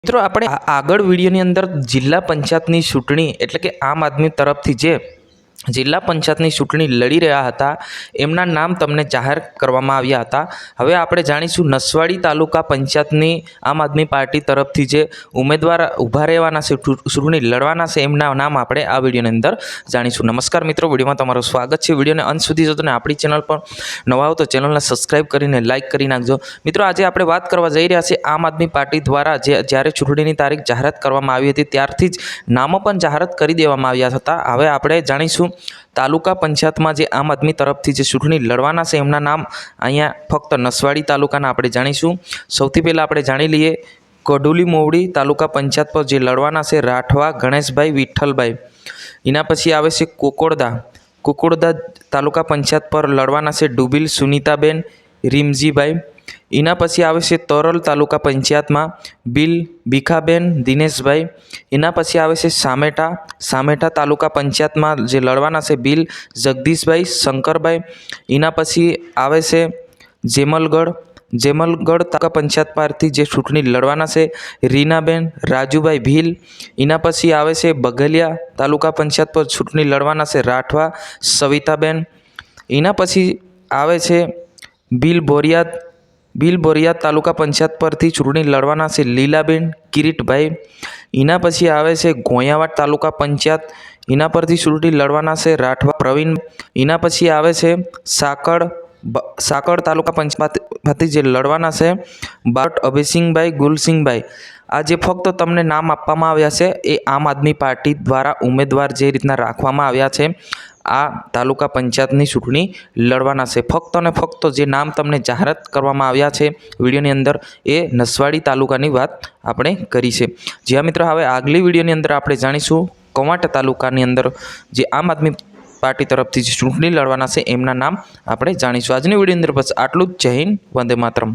મિત્રો આપણે આગળ વિડીયોની અંદર જિલ્લા પંચાયતની ચૂંટણી એટલે કે આમ આદમી તરફથી જે જિલ્લા પંચાયતની ચૂંટણી લડી રહ્યા હતા એમના નામ તમને જાહેર કરવામાં આવ્યા હતા। હવે આપણે જાણીશું નસવાડી તાલુકા પંચાયતની આમ આદમી પાર્ટી તરફથી જે ઉમેદવાર ઊભા રહેવાના છે, ચૂંટણી લડવાના છે, એમના નામ આપણે આ વિડીયોની અંદર જાણીશું। નમસ્કાર મિત્રો, વિડીયોમાં તમારું સ્વાગત છે। વિડીયોને અંત સુધી જોતો ને આપણી ચેનલ પર નવા હો તો ચેનલને સબસ્ક્રાઈબ કરીને લાઇક કરી નાખજો। મિત્રો આજે આપણે વાત કરવા જઈ રહ્યા છીએ આમ આદમી પાર્ટી દ્વારા જ્યારે ચૂંટણીની તારીખ જાહેરાત કરવામાં આવી હતી ત્યારથી જ નામો પણ જાહેરાત કરી દેવામાં આવ્યા હતા। હવે આપણે જાણીશું તાલુકા પંચાયતમાં જે આમ આદમી તરફથી જે ચૂંટણી લડવાના છે એમના નામ અહીંયા ફક્ત નસવાડી તાલુકાના આપણે જાણીશું। સૌથી પહેલાં આપણે જાણી લઈએ કડુલી મોવડી તાલુકા પંચાયત પર જે લડવાના છે રાઠવા ગણેશભાઈ વિઠ્ઠલભાઈ। એના પછી આવે છે કુકુડદા તાલુકા પંચાયત પર લડવાના છે ડુબીલ સુનીતાબેન રીમજીભાઈ। એના પછી આવે છે તોરલ તાલુકા પંચાયતમાં બિલ ભીખાબેન દિનેશભાઈ। એના પછી આવે છે સામેટા તાલુકા પંચાયતમાં જે લડવાના છે બિલ જગદીશભાઈ શંકરભાઈ। એના પછી આવે છે જેમલગઢ તાલુકા પંચાયત પરથી જે ચૂંટણી લડવાના છે રીનાબેન રાજુભાઈ ભીલ। એના પછી આવે છે બગલિયા તાલુકા પંચાયત પર ચૂંટણી લડવાના છે રાઠવા સવિતાબેન। એના પછી આવે છે બિલ બોરિયાદ તાલુકા પંચાયત પરથી ચૂંટણી લડવાના છે લીલાબેન કિરીટભાઈ। એના પછી આવે છે ગોયાવાડ તાલુકા પંચાયત, એના પરથી ચૂંટણી લડવાના છે રાઠવા પ્રવીણ। એના પછી આવે છે સાકળ તાલુકા પંચાયતમાંથી જે લડવાના છે બારોટ અભયસિંહભાઈ ગુલસિંહભાઈ। આ જે ફક્ત તમને નામ આપવામાં આવ્યા છે એ આમ આદમી પાર્ટી દ્વારા ઉમેદવાર જે રીતના રાખવામાં આવ્યા છે આ તાલુકા પંચાયતની ચૂંટણી લડવાના છે। ફક્ત અને ફક્ત જે નામ તમને જાહેરાત કરવામાં આવ્યા છે વિડીયોની અંદર એ નસવાડી તાલુકાની વાત આપણે કરી છે। જ્યાં મિત્રો હવે આગલી વિડીયોની અંદર આપણે જાણીશું કવાંટ તાલુકાની અંદર જે આમ આદમી પાર્ટી તરફથી જે ચૂંટણી લડવાના છે એમના નામ આપણે જાણીશું। આજની વિડીયોની અંદર બસ આટલું જ। જય હિન્દ, વંદે માતરમ।